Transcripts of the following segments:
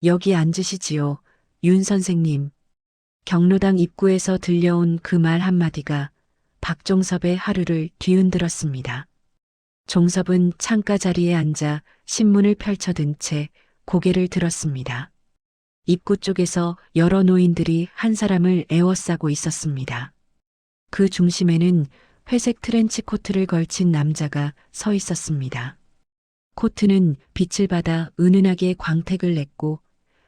여기 앉으시지요, 윤 선생님. 경로당 입구에서 들려온 그 말 한마디가 박종섭의 하루를 뒤흔들었습니다. 종섭은 창가 자리에 앉아 신문을 펼쳐든 채 고개를 들었습니다. 입구 쪽에서 여러 노인들이 한 사람을 에워싸고 있었습니다. 그 중심에는 회색 트렌치 코트를 걸친 남자가 서 있었습니다. 코트는 빛을 받아 은은하게 광택을 냈고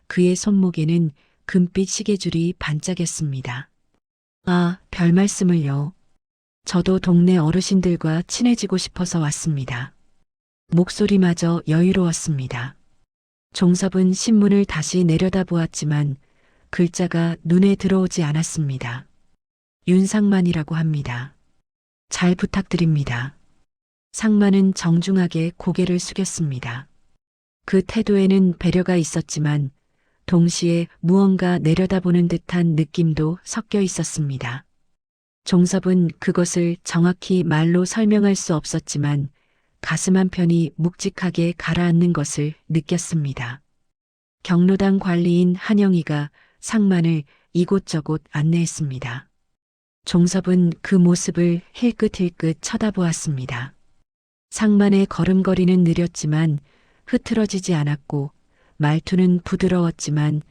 그의 손목에는 금빛 시계줄이 반짝였습니다. 아, 별 말씀을요. 저도 동네 어르신들과 친해지고 싶어서 왔습니다. 목소리마저 여유로웠습니다. 종섭은 신문을 다시 내려다보았지만 글자가 눈에 들어오지 않았습니다. 윤상만이라고 합니다. 잘 부탁드립니다. 상만은 정중하게 고개를 숙였습니다. 그 태도에는 배려가 있었지만 동시에 무언가 내려다보는 듯한 느낌도 섞여 있었습니다. 종섭은 그것을 정확히 말로 설명할 수 없었지만 가슴 한편이 묵직하게 가라앉는 것을 느꼈습니다. 경로당 관리인 한영이가 상만을 이곳저곳 안내했습니다. 종섭은 그 모습을 힐끗힐끗 쳐다보았습니다. 상만의 걸음걸이는 느렸지만 흐트러지지 않았고 말투는 부드러웠지만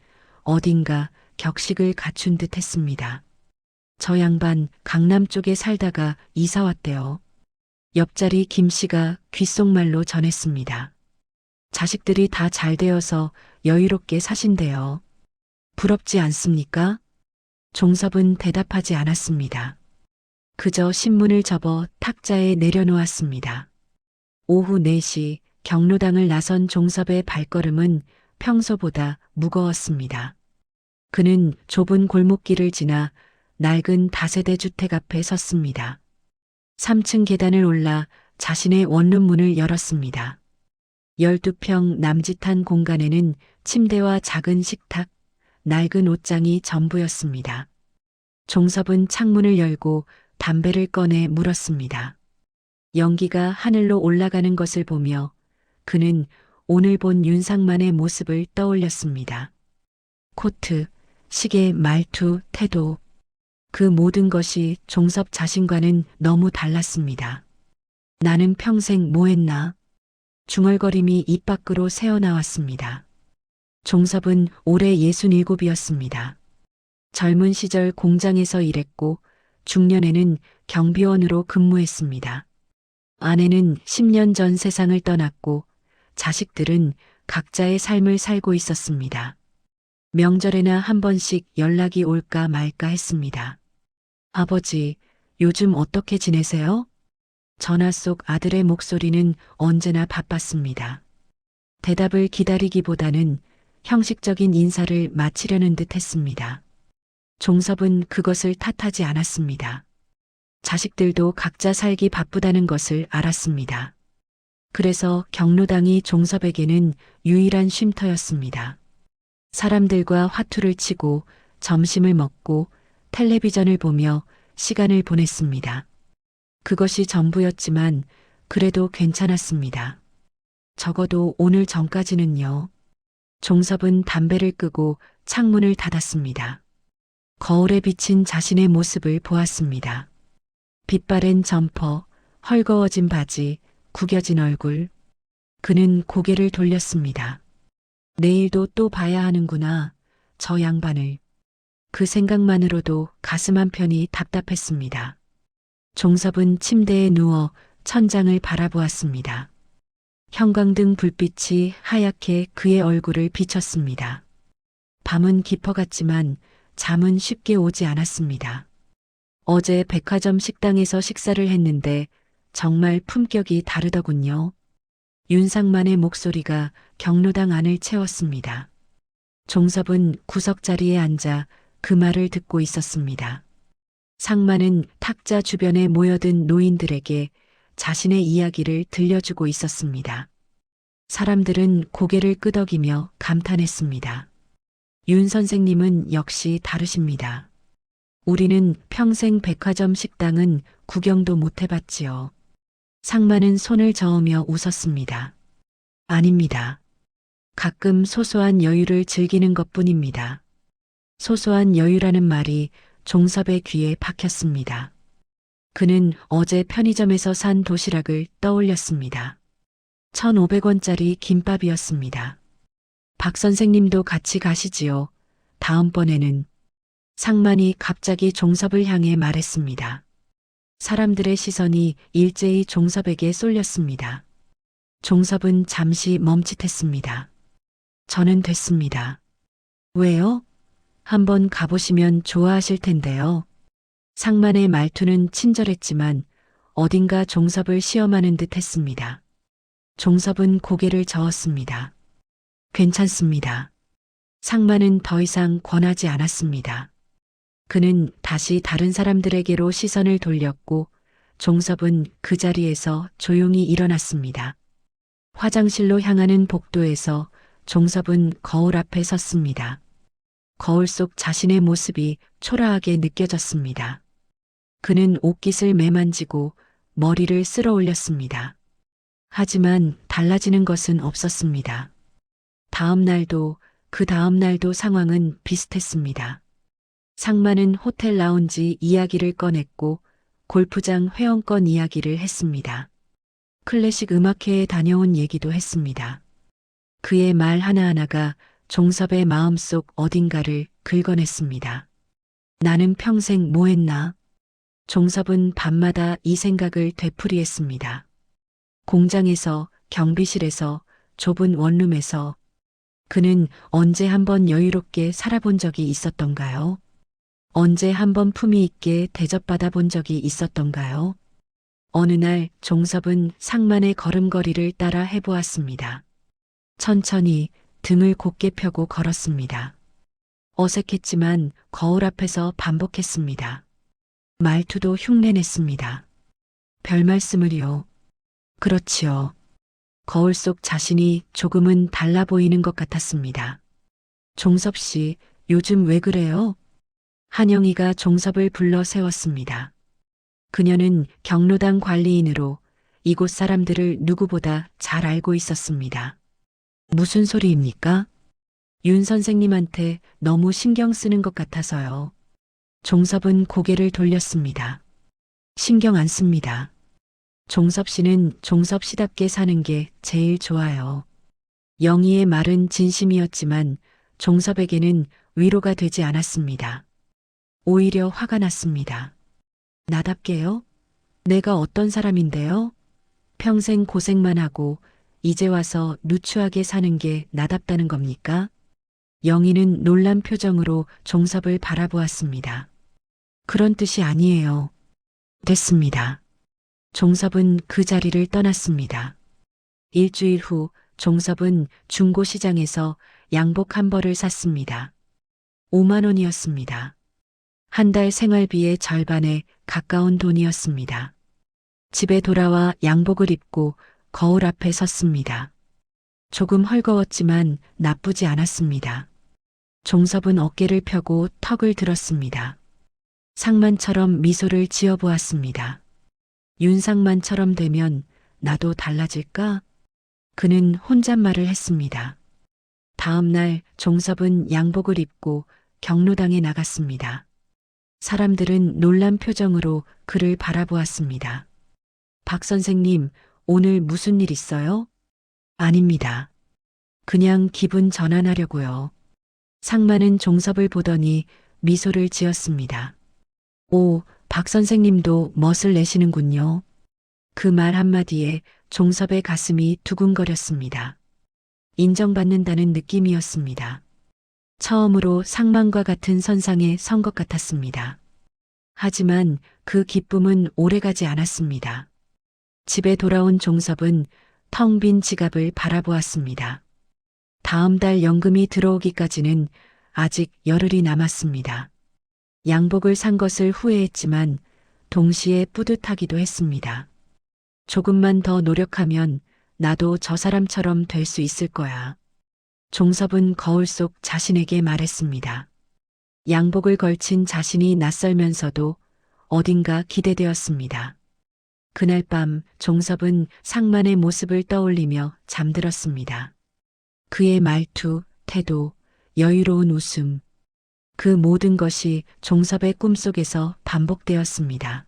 어딘가 격식을 갖춘 듯 했습니다. 저 양반 강남 쪽에 살다가 이사 왔대요. 옆자리 김 씨가 귓속말로 전했습니다. 자식들이 다 잘 되어서 여유롭게 사신대요. 부럽지 않습니까? 종섭은 대답하지 않았습니다. 그저 신문을 접어 탁자에 내려놓았습니다. 오후 4시 경로당을 나선 종섭의 발걸음은 평소보다 무거웠습니다. 그는 좁은 골목길을 지나 낡은 다세대 주택 앞에 섰습니다. 3층 계단을 올라 자신의 원룸문을 열었습니다. 12평 남짓한 공간에는 침대와 작은 식탁, 낡은 옷장이 전부였습니다. 종섭은 창문을 열고 담배를 꺼내 물었습니다. 연기가 하늘로 올라가는 것을 보며 그는 오늘 본 윤상만의 모습을 떠올렸습니다. 코트, 시계, 말투, 태도, 그 모든 것이 종섭 자신과는 너무 달랐습니다. 나는 평생 뭐 했나? 중얼거림이 입 밖으로 새어나왔습니다. 종섭은 올해 67이었습니다. 젊은 시절 공장에서 일했고 중년에는 경비원으로 근무했습니다. 아내는 10년 전 세상을 떠났고 자식들은 각자의 삶을 살고 있었습니다. 명절에나 한 번씩 연락이 올까 말까 했습니다. 아버지, 요즘 어떻게 지내세요? 전화 속 아들의 목소리는 언제나 바빴습니다. 대답을 기다리기보다는 형식적인 인사를 마치려는 듯 했습니다. 종섭은 그것을 탓하지 않았습니다. 자식들도 각자 살기 바쁘다는 것을 알았습니다. 그래서 경로당이 종섭에게는 유일한 쉼터였습니다. 사람들과 화투를 치고 점심을 먹고 텔레비전을 보며 시간을 보냈습니다. 그것이 전부였지만 그래도 괜찮았습니다. 적어도 오늘 전까지는요. 종섭은 담배를 끄고 창문을 닫았습니다. 거울에 비친 자신의 모습을 보았습니다. 빛바랜 점퍼, 헐거워진 바지, 구겨진 얼굴. 그는 고개를 돌렸습니다. 내일도 또 봐야 하는구나, 저 양반을. 그 생각만으로도 가슴 한편이 답답했습니다. 종섭은 침대에 누워 천장을 바라보았습니다. 형광등 불빛이 하얗게 그의 얼굴을 비쳤습니다. 밤은 깊어갔지만 잠은 쉽게 오지 않았습니다. 어제 백화점 식당에서 식사를 했는데 정말 품격이 다르더군요. 윤상만의 목소리가 경로당 안을 채웠습니다. 종섭은 구석자리에 앉아 그 말을 듣고 있었습니다. 상만은 탁자 주변에 모여든 노인들에게 자신의 이야기를 들려주고 있었습니다. 사람들은 고개를 끄덕이며 감탄했습니다. 윤 선생님은 역시 다르십니다. 우리는 평생 백화점 식당은 구경도 못 해봤지요. 상만은 손을 저으며 웃었습니다. 아닙니다. 가끔 소소한 여유를 즐기는 것뿐입니다. 소소한 여유라는 말이 종섭의 귀에 박혔습니다. 그는 어제 편의점에서 산 도시락을 떠올렸습니다. 1,500원짜리 김밥이었습니다. 박 선생님도 같이 가시지요. 다음번에는 상만이 갑자기 종섭을 향해 말했습니다. 사람들의 시선이 일제히 종섭에게 쏠렸습니다. 종섭은 잠시 멈칫했습니다. 저는 됐습니다. 왜요? 한번 가보시면 좋아하실 텐데요. 상만의 말투는 친절했지만 어딘가 종섭을 시험하는 듯 했습니다. 종섭은 고개를 저었습니다. 괜찮습니다. 상만은 더 이상 권하지 않았습니다. 그는 다시 다른 사람들에게로 시선을 돌렸고 종섭은 그 자리에서 조용히 일어났습니다. 화장실로 향하는 복도에서 종섭은 거울 앞에 섰습니다. 거울 속 자신의 모습이 초라하게 느껴졌습니다. 그는 옷깃을 매만지고 머리를 쓸어 올렸습니다. 하지만 달라지는 것은 없었습니다. 다음 날도 그 다음 날도 상황은 비슷했습니다. 상만은 호텔 라운지 이야기를 꺼냈고 골프장 회원권 이야기를 했습니다. 클래식 음악회에 다녀온 얘기도 했습니다. 그의 말 하나하나가 종섭의 마음속 어딘가를 긁어냈습니다. 나는 평생 뭐 했나? 종섭은 밤마다 이 생각을 되풀이했습니다. 공장에서, 경비실에서, 좁은 원룸에서 그는 언제 한번 여유롭게 살아본 적이 있었던가요? 언제 한번 품위 있게 대접받아 본 적이 있었던가요? 어느 날 종섭은 상만의 걸음걸이를 따라 해보았습니다. 천천히 등을 곧게 펴고 걸었습니다. 어색했지만 거울 앞에서 반복했습니다. 말투도 흉내냈습니다. 별 말씀을요. 그렇지요. 거울 속 자신이 조금은 달라 보이는 것 같았습니다. 종섭 씨, 요즘 왜 그래요? 한영이가 종섭을 불러 세웠습니다. 그녀는 경로당 관리인으로 이곳 사람들을 누구보다 잘 알고 있었습니다. 무슨 소리입니까? 윤 선생님한테 너무 신경 쓰는 것 같아서요. 종섭은 고개를 돌렸습니다. 신경 안 씁니다. 종섭 씨는 종섭 씨답게 사는 게 제일 좋아요. 영희의 말은 진심이었지만 종섭에게는 위로가 되지 않았습니다. 오히려 화가 났습니다. 나답게요? 내가 어떤 사람인데요? 평생 고생만 하고 이제 와서 누추하게 사는 게 나답다는 겁니까? 영희는 놀란 표정으로 종섭을 바라보았습니다. 그런 뜻이 아니에요. 됐습니다. 종섭은 그 자리를 떠났습니다. 일주일 후 종섭은 중고시장에서 양복 한 벌을 샀습니다. 5만 원이었습니다. 한 달 생활비의 절반에 가까운 돈이었습니다. 집에 돌아와 양복을 입고 거울 앞에 섰습니다. 조금 헐거웠지만 나쁘지 않았습니다. 종섭은 어깨를 펴고 턱을 들었습니다. 상만처럼 미소를 지어보았습니다. 윤상만처럼 되면 나도 달라질까? 그는 혼잣말을 했습니다. 다음 날 종섭은 양복을 입고 경로당에 나갔습니다. 사람들은 놀란 표정으로 그를 바라보았습니다. 박 선생님, 오늘 무슨 일 있어요? 아닙니다. 그냥 기분 전환하려고요. 상만은 종섭을 보더니 미소를 지었습니다. 오, 박 선생님도 멋을 내시는군요. 그 말 한마디에 종섭의 가슴이 두근거렸습니다. 인정받는다는 느낌이었습니다. 처음으로 상만과 같은 선상에 선 것 같았습니다. 하지만 그 기쁨은 오래가지 않았습니다. 집에 돌아온 종섭은 텅 빈 지갑을 바라보았습니다. 다음 달 연금이 들어오기까지는 아직 열흘이 남았습니다. 양복을 산 것을 후회했지만 동시에 뿌듯하기도 했습니다. 조금만 더 노력하면 나도 저 사람처럼 될 수 있을 거야. 종섭은 거울 속 자신에게 말했습니다. 양복을 걸친 자신이 낯설면서도 어딘가 기대되었습니다. 그날 밤 종섭은 상만의 모습을 떠올리며 잠들었습니다. 그의 말투, 태도, 여유로운 웃음, 그 모든 것이 종섭의 꿈속에서 반복되었습니다.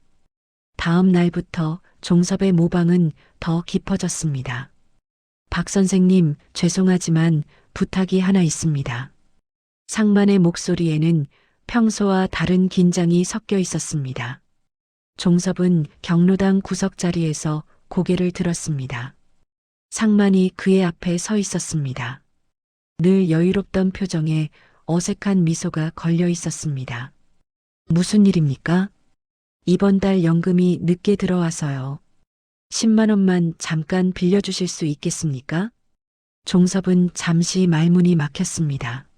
다음 날부터 종섭의 모방은 더 깊어졌습니다. 박 선생님, 죄송하지만 부탁이 하나 있습니다. 상만의 목소리에는 평소와 다른 긴장이 섞여 있었습니다. 종섭은 경로당 구석 자리에서 고개를 들었습니다. 상만이 그의 앞에 서 있었습니다. 늘 여유롭던 표정에 어색한 미소가 걸려 있었습니다. 무슨 일입니까? 이번 달 연금이 늦게 들어와서요. 10만 원만 잠깐 빌려주실 수 있겠습니까? 종섭은 잠시 말문이 막혔습니다.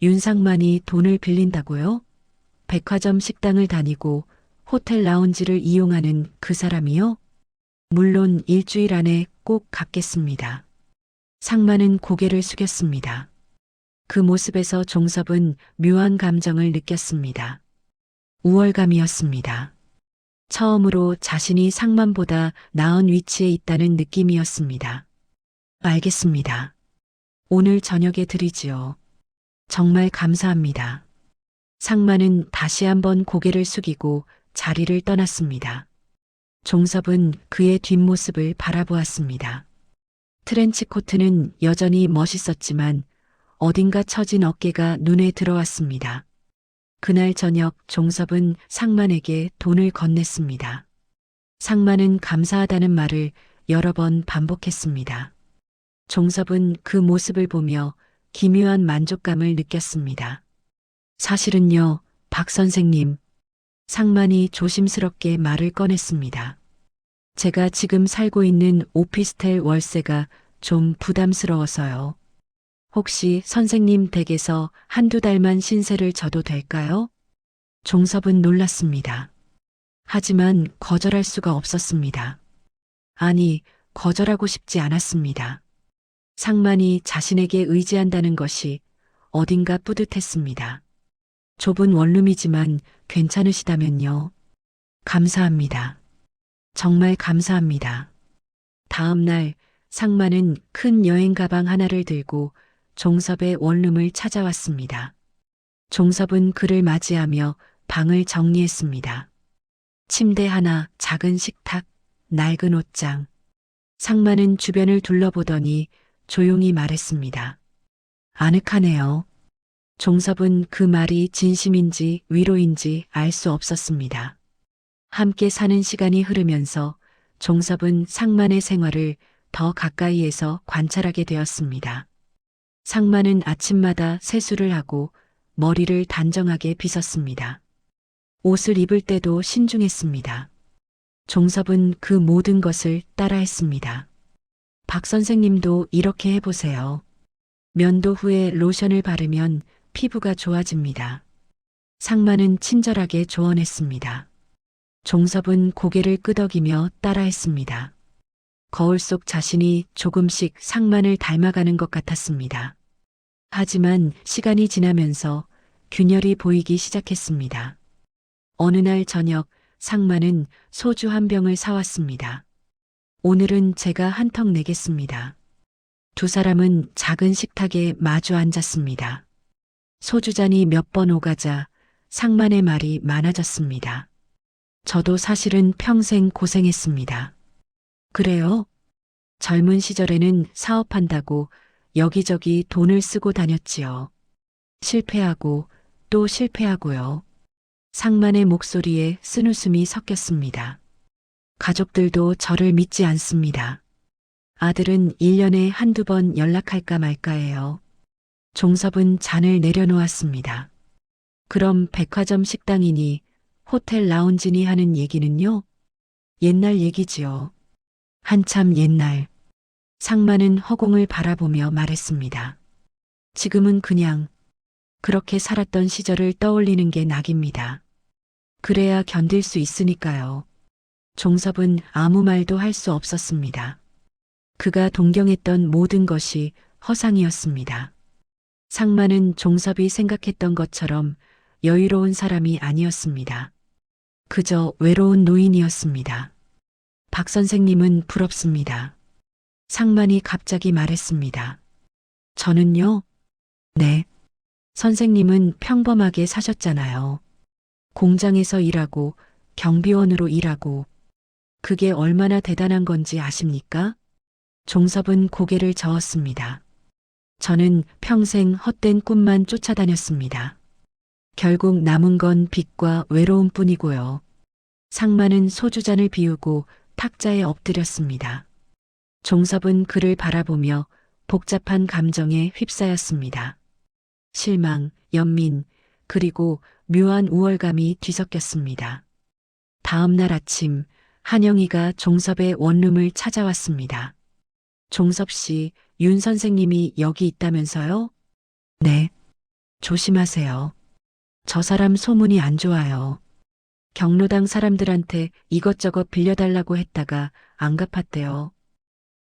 윤상만이 돈을 빌린다고요? 백화점 식당을 다니고 호텔 라운지를 이용하는 그 사람이요? 물론 일주일 안에 꼭 갚겠습니다. 상만은 고개를 숙였습니다. 그 모습에서 종섭은 묘한 감정을 느꼈습니다. 우월감이었습니다. 처음으로 자신이 상만보다 나은 위치에 있다는 느낌이었습니다. 알겠습니다. 오늘 저녁에 드리지요. 정말 감사합니다. 상만은 다시 한번 고개를 숙이고 자리를 떠났습니다. 종섭은 그의 뒷모습을 바라보았습니다. 트렌치 코트는 여전히 멋있었지만 어딘가 처진 어깨가 눈에 들어왔습니다. 그날 저녁 종섭은 상만에게 돈을 건넸습니다. 상만은 감사하다는 말을 여러 번 반복했습니다. 종섭은 그 모습을 보며 기묘한 만족감을 느꼈습니다. 사실은요, 박 선생님, 상만이 조심스럽게 말을 꺼냈습니다. 제가 지금 살고 있는 오피스텔 월세가 좀 부담스러워서요. 혹시 선생님 댁에서 한두 달만 신세를 져도 될까요? 종섭은 놀랐습니다. 하지만 거절할 수가 없었습니다. 아니, 거절하고 싶지 않았습니다. 상만이 자신에게 의지한다는 것이 어딘가 뿌듯했습니다. 좁은 원룸이지만 괜찮으시다면요. 감사합니다. 정말 감사합니다. 다음 날 상만은 큰 여행 가방 하나를 들고 종섭의 원룸을 찾아왔습니다. 종섭은 그를 맞이하며 방을 정리했습니다. 침대 하나, 작은 식탁, 낡은 옷장. 상만은 주변을 둘러보더니 조용히 말했습니다. 아늑하네요. 종섭은 그 말이 진심인지 위로인지 알 수 없었습니다. 함께 사는 시간이 흐르면서 종섭은 상만의 생활을 더 가까이에서 관찰하게 되었습니다. 상만은 아침마다 세수를 하고 머리를 단정하게 빗었습니다. 옷을 입을 때도 신중했습니다. 종섭은 그 모든 것을 따라했습니다. 박 선생님도 이렇게 해보세요. 면도 후에 로션을 바르면 피부가 좋아집니다. 상만은 친절하게 조언했습니다. 종섭은 고개를 끄덕이며 따라했습니다. 거울 속 자신이 조금씩 상만을 닮아가는 것 같았습니다. 하지만 시간이 지나면서 균열이 보이기 시작했습니다. 어느 날 저녁 상만은 소주 한 병을 사왔습니다. 오늘은 제가 한턱 내겠습니다. 두 사람은 작은 식탁에 마주 앉았습니다. 소주잔이 몇 번 오가자 상만의 말이 많아졌습니다. 저도 사실은 평생 고생했습니다. 그래요? 젊은 시절에는 사업한다고 여기저기 돈을 쓰고 다녔지요. 실패하고 또 실패하고요. 상만의 목소리에 쓴웃음이 섞였습니다. 가족들도 저를 믿지 않습니다. 아들은 1년에 한두 번 연락할까 말까해요. 종섭은 잔을 내려놓았습니다. 그럼 백화점 식당이니 호텔 라운지니 하는 얘기는요? 옛날 얘기지요. 한참 옛날. 상만은 허공을 바라보며 말했습니다. 지금은 그냥 그렇게 살았던 시절을 떠올리는 게 낙입니다. 그래야 견딜 수 있으니까요. 종섭은 아무 말도 할 수 없었습니다. 그가 동경했던 모든 것이 허상이었습니다. 상만은 종섭이 생각했던 것처럼 여유로운 사람이 아니었습니다. 그저 외로운 노인이었습니다. 박 선생님은 부럽습니다. 상만이 갑자기 말했습니다. 저는요? 네. 선생님은 평범하게 사셨잖아요. 공장에서 일하고 경비원으로 일하고 그게 얼마나 대단한 건지 아십니까? 종섭은 고개를 저었습니다. 저는 평생 헛된 꿈만 쫓아다녔습니다. 결국 남은 건 빚과 외로움뿐이고요. 상만은 소주잔을 비우고 탁자에 엎드렸습니다. 종섭은 그를 바라보며 복잡한 감정에 휩싸였습니다. 실망, 연민, 그리고 묘한 우월감이 뒤섞였습니다. 다음 날 아침, 한영이가 종섭의 원룸을 찾아왔습니다. 종섭 씨, 윤 선생님이 여기 있다면서요? 네. 조심하세요. 저 사람 소문이 안 좋아요. 경로당 사람들한테 이것저것 빌려달라고 했다가 안 갚았대요.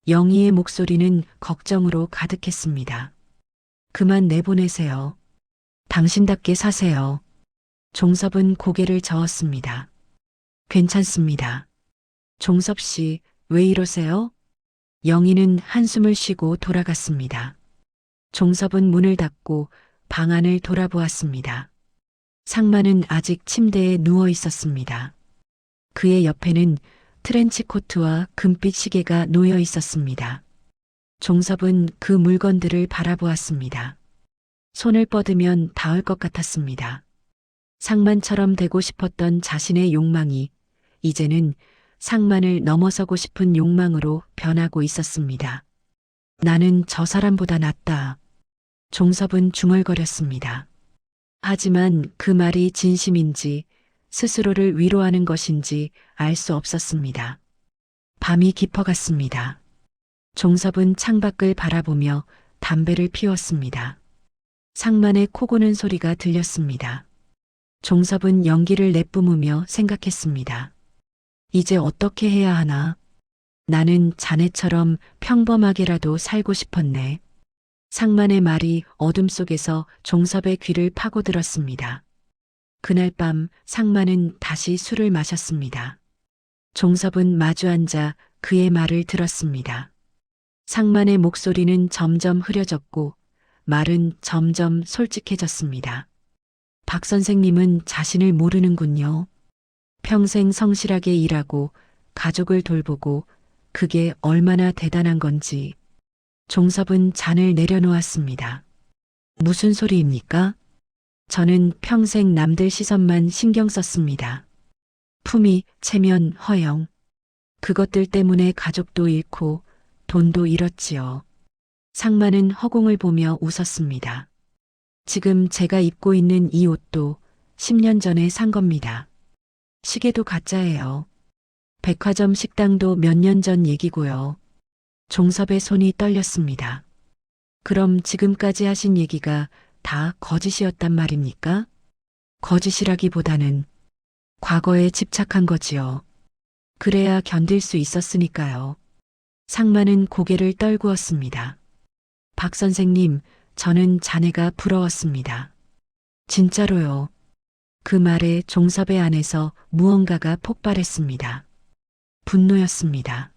영희의 목소리는 걱정으로 가득했습니다. 그만 내보내세요. 당신답게 사세요. 종섭은 고개를 저었습니다. 괜찮습니다. 종섭 씨, 왜 이러세요? 영희는 한숨을 쉬고 돌아갔습니다. 종섭은 문을 닫고 방 안을 돌아보았습니다. 상만은 아직 침대에 누워 있었습니다. 그의 옆에는 트렌치 코트와 금빛 시계가 놓여 있었습니다. 종섭은 그 물건들을 바라보았습니다. 손을 뻗으면 닿을 것 같았습니다. 상만처럼 되고 싶었던 자신의 욕망이 이제는 상만을 넘어서고 싶은 욕망으로 변하고 있었습니다. 나는 저 사람보다 낫다. 종섭은 중얼거렸습니다. 하지만 그 말이 진심인지 스스로를 위로하는 것인지 알 수 없었습니다. 밤이 깊어갔습니다. 종섭은 창밖을 바라보며 담배를 피웠습니다. 상만의 코 고는 소리가 들렸습니다. 종섭은 연기를 내뿜으며 생각했습니다. 이제 어떻게 해야 하나? 나는 자네처럼 평범하게라도 살고 싶었네. 상만의 말이 어둠 속에서 종섭의 귀를 파고들었습니다. 그날 밤 상만은 다시 술을 마셨습니다. 종섭은 마주 앉아 그의 말을 들었습니다. 상만의 목소리는 점점 흐려졌고 말은 점점 솔직해졌습니다. 박 선생님은 자신을 모르는군요. 평생 성실하게 일하고 가족을 돌보고 그게 얼마나 대단한 건지. 종섭은 잔을 내려놓았습니다. 무슨 소리입니까? 저는 평생 남들 시선만 신경 썼습니다. 품위, 체면, 허영. 그것들 때문에 가족도 잃고 돈도 잃었지요. 상만은 허공을 보며 웃었습니다. 지금 제가 입고 있는 이 옷도 10년 전에 산 겁니다. 시계도 가짜예요. 백화점 식당도 몇 년 전 얘기고요. 종섭의 손이 떨렸습니다. 그럼 지금까지 하신 얘기가 다 거짓이었단 말입니까? 거짓이라기보다는 과거에 집착한 거지요. 그래야 견딜 수 있었으니까요. 상만은 고개를 떨구었습니다. 박 선생님, 저는 자네가 부러웠습니다. 진짜로요. 그 말에 종섭의 안에서 무언가가 폭발했습니다. 분노였습니다.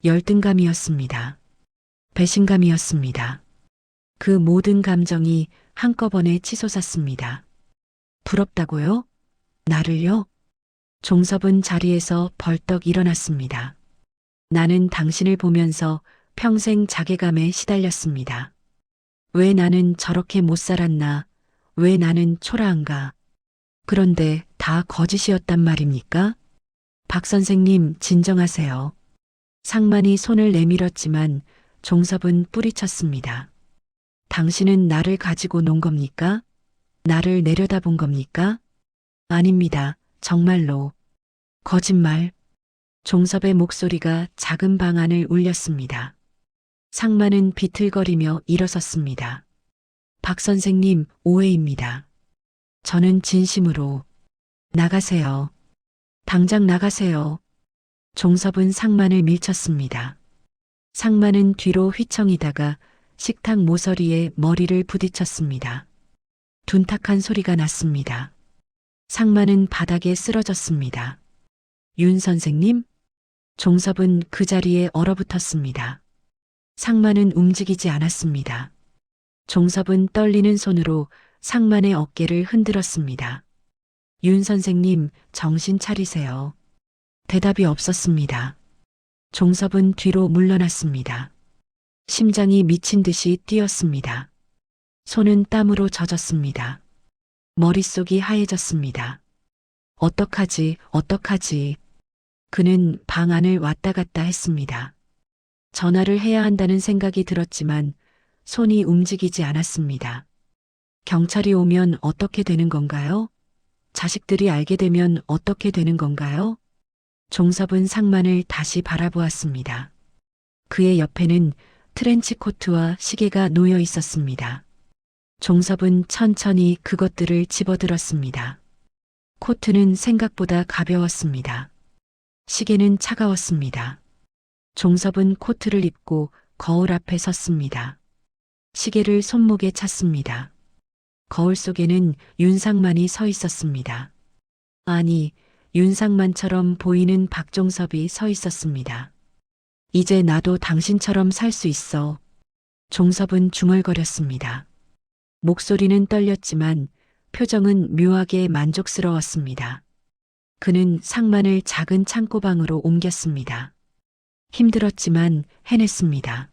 열등감이었습니다. 배신감이었습니다. 그 모든 감정이 한꺼번에 치솟았습니다. 부럽다고요? 나를요? 종섭은 자리에서 벌떡 일어났습니다. 나는 당신을 보면서 평생 자괴감에 시달렸습니다. 왜 나는 저렇게 못 살았나? 왜 나는 초라한가? 그런데 다 거짓이었단 말입니까? 박 선생님, 진정하세요. 상만이 손을 내밀었지만 종섭은 뿌리쳤습니다. 당신은 나를 가지고 논 겁니까? 나를 내려다본 겁니까? 아닙니다. 정말로. 거짓말. 종섭의 목소리가 작은 방 안을 울렸습니다. 상만은 비틀거리며 일어섰습니다. 박 선생님, 오해입니다. 저는 진심으로. 나가세요. 당장 나가세요. 종섭은 상만을 밀쳤습니다. 상만은 뒤로 휘청이다가 식탁 모서리에 머리를 부딪혔습니다. 둔탁한 소리가 났습니다. 상만은 바닥에 쓰러졌습니다. 윤 선생님? 종섭은 그 자리에 얼어붙었습니다. 상만은 움직이지 않았습니다. 종섭은 떨리는 손으로 상만의 어깨를 흔들었습니다. 윤 선생님, 정신 차리세요. 대답이 없었습니다. 종섭은 뒤로 물러났습니다. 심장이 미친 듯이 뛰었습니다. 손은 땀으로 젖었습니다. 머릿속이 하얘졌습니다. 어떡하지, 어떡하지. 그는 방 안을 왔다 갔다 했습니다. 전화를 해야 한다는 생각이 들었지만 손이 움직이지 않았습니다. 경찰이 오면 어떻게 되는 건가요? 자식들이 알게 되면 어떻게 되는 건가요? 종섭은 상만을 다시 바라보았습니다. 그의 옆에는 트렌치 코트와 시계가 놓여 있었습니다. 종섭은 천천히 그것들을 집어들었습니다. 코트는 생각보다 가벼웠습니다. 시계는 차가웠습니다. 종섭은 코트를 입고 거울 앞에 섰습니다. 시계를 손목에 찼습니다. 거울 속에는 윤상만이 서 있었습니다. 아니, 윤상만처럼 보이는 박종섭이 서 있었습니다. 이제 나도 당신처럼 살 수 있어. 종섭은 중얼거렸습니다. 목소리는 떨렸지만 표정은 묘하게 만족스러웠습니다. 그는 상만을 작은 창고방으로 옮겼습니다. 힘들었지만 해냈습니다.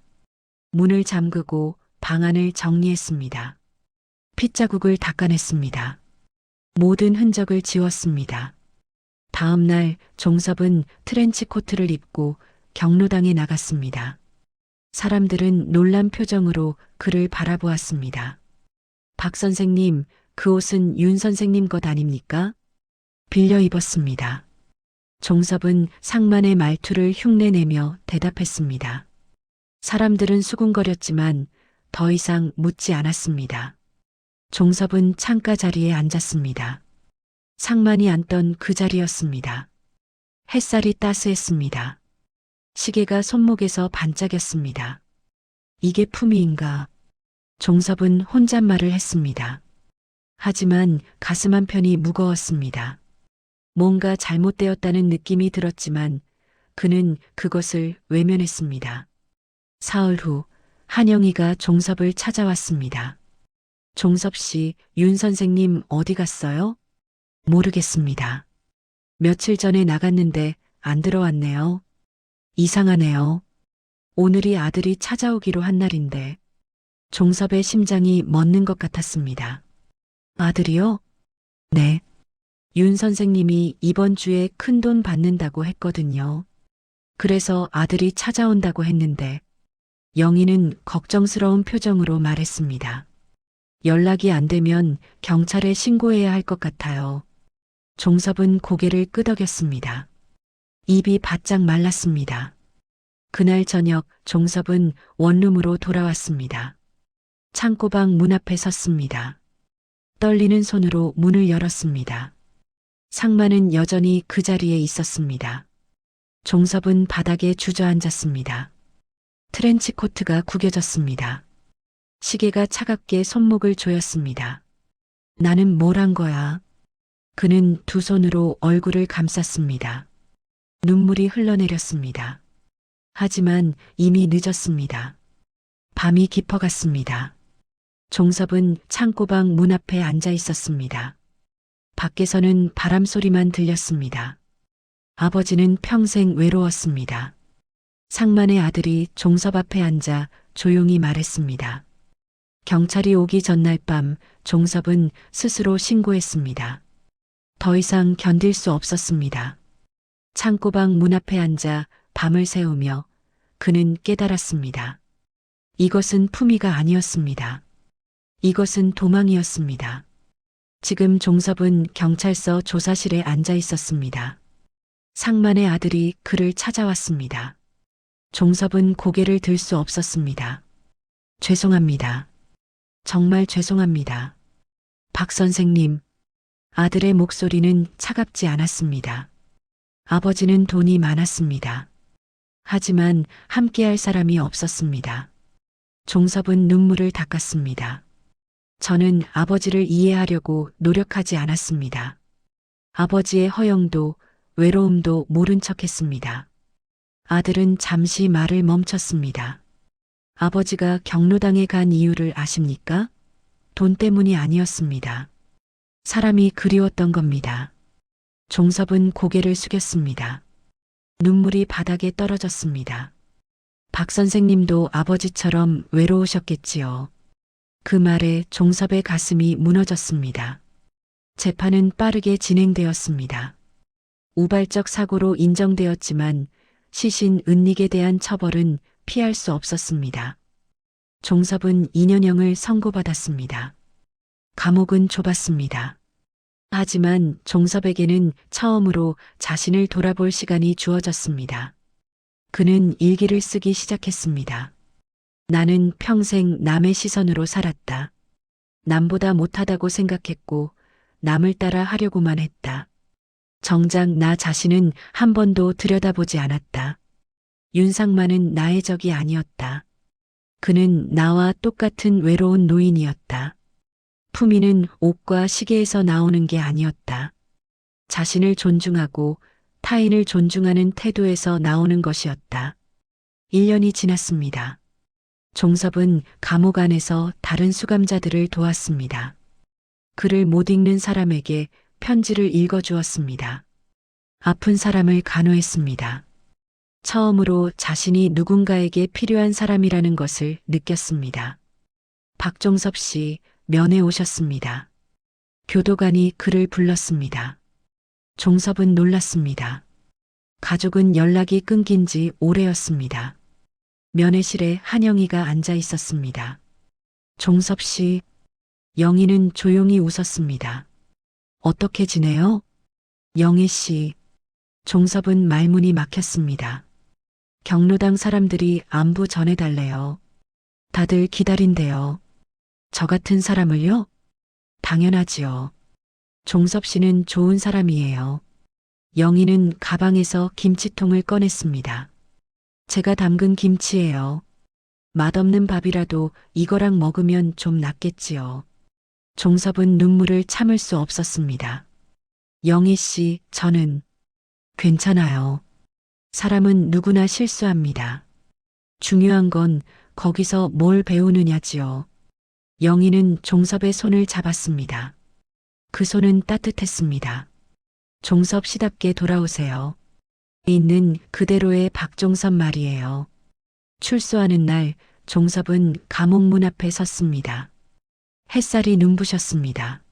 문을 잠그고 방 안을 정리했습니다. 핏자국을 닦아냈습니다. 모든 흔적을 지웠습니다. 다음 날 종섭은 트렌치 코트를 입고 경로당에 나갔습니다. 사람들은 놀란 표정으로 그를 바라보았습니다. 박 선생님, 그 옷은 윤 선생님 것 아닙니까? 빌려 입었습니다. 종섭은 상만의 말투를 흉내내며 대답했습니다. 사람들은 수군거렸지만 더 이상 묻지 않았습니다. 종섭은 창가 자리에 앉았습니다. 상만이 앉던 그 자리였습니다. 햇살이 따스했습니다. 시계가 손목에서 반짝였습니다. 이게 품위인가? 종섭은 혼잣말을 했습니다. 하지만 가슴 한편이 무거웠습니다. 뭔가 잘못되었다는 느낌이 들었지만 그는 그것을 외면했습니다. 사흘 후 한영이가 종섭을 찾아왔습니다. 종섭 씨, 윤 선생님 어디 갔어요? 모르겠습니다. 며칠 전에 나갔는데 안 들어왔네요. 이상하네요. 오늘이 아들이 찾아오기로 한 날인데 종섭의 심장이 멎는 것 같았습니다. 아들이요? 네. 윤 선생님이 이번 주에 큰돈 받는다고 했거든요. 그래서 아들이 찾아온다고 했는데 영희는 걱정스러운 표정으로 말했습니다. 연락이 안 되면 경찰에 신고해야 할 것 같아요. 종섭은 고개를 끄덕였습니다. 입이 바짝 말랐습니다. 그날 저녁 종섭은 원룸으로 돌아왔습니다. 창고방 문 앞에 섰습니다. 떨리는 손으로 문을 열었습니다. 상만은 여전히 그 자리에 있었습니다. 종섭은 바닥에 주저앉았습니다. 트렌치 코트가 구겨졌습니다. 시계가 차갑게 손목을 조였습니다. 나는 뭘 한 거야? 그는 두 손으로 얼굴을 감쌌습니다. 눈물이 흘러내렸습니다. 하지만 이미 늦었습니다. 밤이 깊어갔습니다. 종섭은 창고방 문 앞에 앉아 있었습니다. 밖에서는 바람 소리만 들렸습니다. 아버지는 평생 외로웠습니다. 상만의 아들이 종섭 앞에 앉아 조용히 말했습니다. 경찰이 오기 전날 밤 종섭은 스스로 신고했습니다. 더 이상 견딜 수 없었습니다. 창고방 문 앞에 앉아 밤을 새우며 그는 깨달았습니다. 이것은 품위가 아니었습니다. 이것은 도망이었습니다. 지금 종섭은 경찰서 조사실에 앉아 있었습니다. 상만의 아들이 그를 찾아왔습니다. 종섭은 고개를 들 수 없었습니다. 죄송합니다. 정말 죄송합니다. 박 선생님, 아들의 목소리는 차갑지 않았습니다. 아버지는 돈이 많았습니다. 하지만 함께할 사람이 없었습니다. 종섭은 눈물을 닦았습니다. 저는 아버지를 이해하려고 노력하지 않았습니다. 아버지의 허영도 외로움도 모른 척했습니다. 아들은 잠시 말을 멈췄습니다. 아버지가 경로당에 간 이유를 아십니까? 돈 때문이 아니었습니다. 사람이 그리웠던 겁니다. 종섭은 고개를 숙였습니다. 눈물이 바닥에 떨어졌습니다. 박 선생님도 아버지처럼 외로우셨겠지요. 그 말에 종섭의 가슴이 무너졌습니다. 재판은 빠르게 진행되었습니다. 우발적 사고로 인정되었지만 시신 은닉에 대한 처벌은 피할 수 없었습니다. 종섭은 2년형을 선고받았습니다. 감옥은 좁았습니다. 하지만 종섭에게는 처음으로 자신을 돌아볼 시간이 주어졌습니다. 그는 일기를 쓰기 시작했습니다. 나는 평생 남의 시선으로 살았다. 남보다 못하다고 생각했고 남을 따라 하려고만 했다. 정작 나 자신은 한 번도 들여다보지 않았다. 윤상만은 나의 적이 아니었다. 그는 나와 똑같은 외로운 노인이었다. 품위는 옷과 시계에서 나오는 게 아니었다. 자신을 존중하고 타인을 존중하는 태도에서 나오는 것이었다. 1년이 지났습니다. 종섭은 감옥 안에서 다른 수감자들을 도왔습니다. 글을 못 읽는 사람에게 편지를 읽어주었습니다. 아픈 사람을 간호했습니다. 처음으로 자신이 누군가에게 필요한 사람이라는 것을 느꼈습니다. 박종섭 씨 면회 오셨습니다. 교도관이 그를 불렀습니다. 종섭은 놀랐습니다. 가족은 연락이 끊긴 지 오래였습니다. 면회실에 한영이가 앉아 있었습니다. 종섭 씨, 영희는 조용히 웃었습니다. 어떻게 지내요? 영희 씨, 종섭은 말문이 막혔습니다. 경로당 사람들이 안부 전해달래요. 다들 기다린대요. 저 같은 사람을요? 당연하지요. 종섭 씨는 좋은 사람이에요. 영희는 가방에서 김치통을 꺼냈습니다. 제가 담근 김치예요. 맛없는 밥이라도 이거랑 먹으면 좀 낫겠지요. 종섭은 눈물을 참을 수 없었습니다. 영희 씨, 저는 괜찮아요. 사람은 누구나 실수합니다. 중요한 건 거기서 뭘 배우느냐지요. 영희는 종섭의 손을 잡았습니다. 그 손은 따뜻했습니다. 종섭 씨답게 돌아오세요. 있는 그대로의 박종섭 말이에요. 출소하는 날 종섭은 감옥 문 앞에 섰습니다. 햇살이 눈부셨습니다.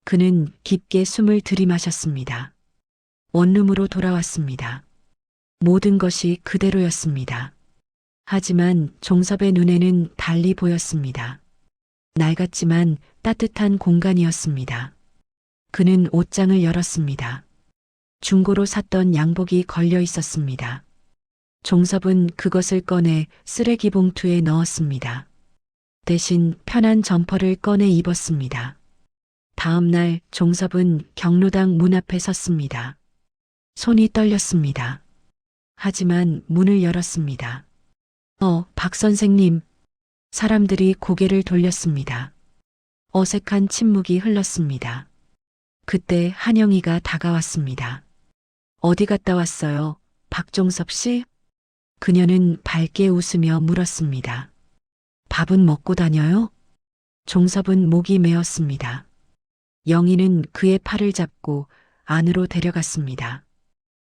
그는 깊게 숨을 들이마셨습니다. 원룸으로 돌아왔습니다. 모든 것이 그대로였습니다. 하지만 종섭의 눈에는 달리 보였습니다. 낡았지만 따뜻한 공간이었습니다. 그는 옷장을 열었습니다. 중고로 샀던 양복이 걸려 있었습니다. 종섭은 그것을 꺼내 쓰레기 봉투에 넣었습니다. 대신 편한 점퍼를 꺼내 입었습니다. 다음 날 종섭은 경로당 문 앞에 섰습니다. 손이 떨렸습니다. 하지만 문을 열었습니다. 박 선생님. 사람들이 고개를 돌렸습니다. 어색한 침묵이 흘렀습니다. 그때 한영이가 다가왔습니다. 어디 갔다 왔어요, 박종섭 씨? 그녀는 밝게 웃으며 물었습니다. 밥은 먹고 다녀요? 종섭은 목이 메었습니다. 영희는 그의 팔을 잡고 안으로 데려갔습니다.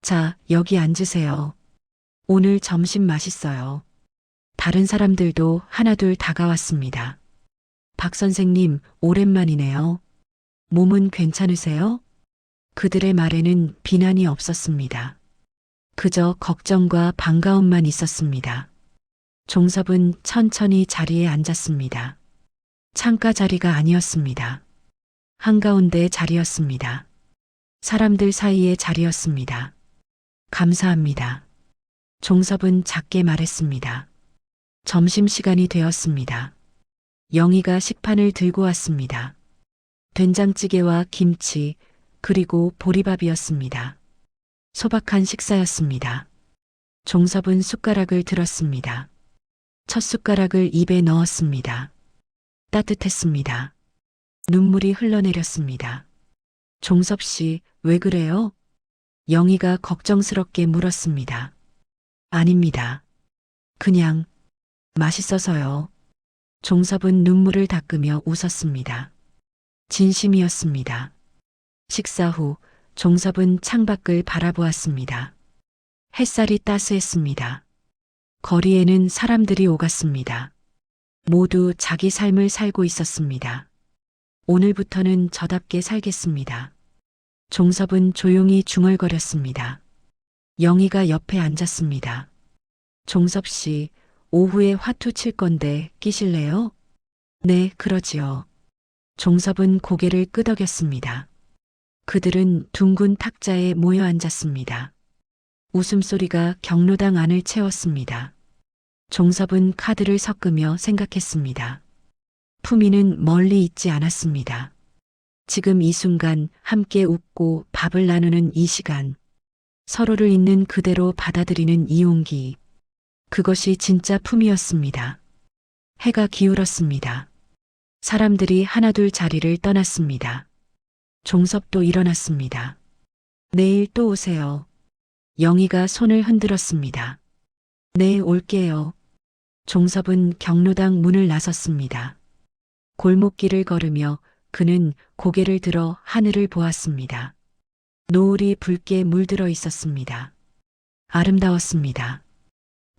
자, 여기 앉으세요. 오늘 점심 맛있어요. 다른 사람들도 하나둘 다가왔습니다. 박 선생님, 오랜만이네요. 몸은 괜찮으세요? 그들의 말에는 비난이 없었습니다. 그저 걱정과 반가움만 있었습니다. 종섭은 천천히 자리에 앉았습니다. 창가 자리가 아니었습니다. 한가운데 자리였습니다. 사람들 사이의 자리였습니다. 감사합니다. 종섭은 작게 말했습니다. 점심시간이 되었습니다. 영희가 식판을 들고 왔습니다. 된장찌개와 김치, 그리고 보리밥이었습니다. 소박한 식사였습니다. 종섭은 숟가락을 들었습니다. 첫 숟가락을 입에 넣었습니다. 따뜻했습니다. 눈물이 흘러내렸습니다. 종섭 씨, 왜 그래요? 영희가 걱정스럽게 물었습니다. 아닙니다. 그냥 맛있어서요. 종섭은 눈물을 닦으며 웃었습니다. 진심이었습니다. 식사 후 종섭은 창밖을 바라보았습니다. 햇살이 따스했습니다. 거리에는 사람들이 오갔습니다. 모두 자기 삶을 살고 있었습니다. 오늘부터는 저답게 살겠습니다. 종섭은 조용히 중얼거렸습니다. 영희가 옆에 앉았습니다. 종섭 씨, 오후에 화투 칠 건데 끼실래요? 네, 그러지요. 종섭은 고개를 끄덕였습니다. 그들은 둥근 탁자에 모여 앉았습니다. 웃음소리가 경로당 안을 채웠습니다. 종섭은 카드를 섞으며 생각했습니다. 품위는 멀리 있지 않았습니다. 지금 이 순간 함께 웃고 밥을 나누는 이 시간, 서로를 있는 그대로 받아들이는 이 온기, 그것이 진짜 품이었습니다. 해가 기울었습니다. 사람들이 하나둘 자리를 떠났습니다. 종섭도 일어났습니다. 내일 또 오세요. 영희가 손을 흔들었습니다. 네, 올게요. 종섭은 경로당 문을 나섰습니다. 골목길을 걸으며 그는 고개를 들어 하늘을 보았습니다. 노을이 붉게 물들어 있었습니다. 아름다웠습니다.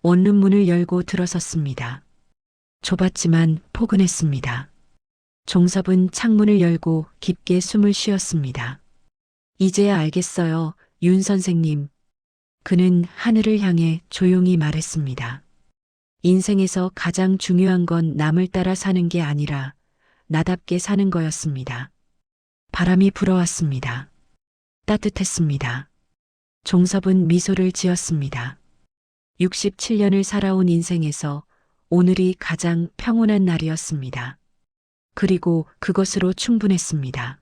원룸문을 열고 들어섰습니다. 좁았지만 포근했습니다. 종섭은 창문을 열고 깊게 숨을 쉬었습니다. 이제야 알겠어요, 윤 선생님. 그는 하늘을 향해 조용히 말했습니다. 인생에서 가장 중요한 건 남을 따라 사는 게 아니라 나답게 사는 거였습니다. 바람이 불어왔습니다. 따뜻했습니다. 종섭은 미소를 지었습니다. 67년을 살아온 인생에서 오늘이 가장 평온한 날이었습니다. 그리고 그것으로 충분했습니다.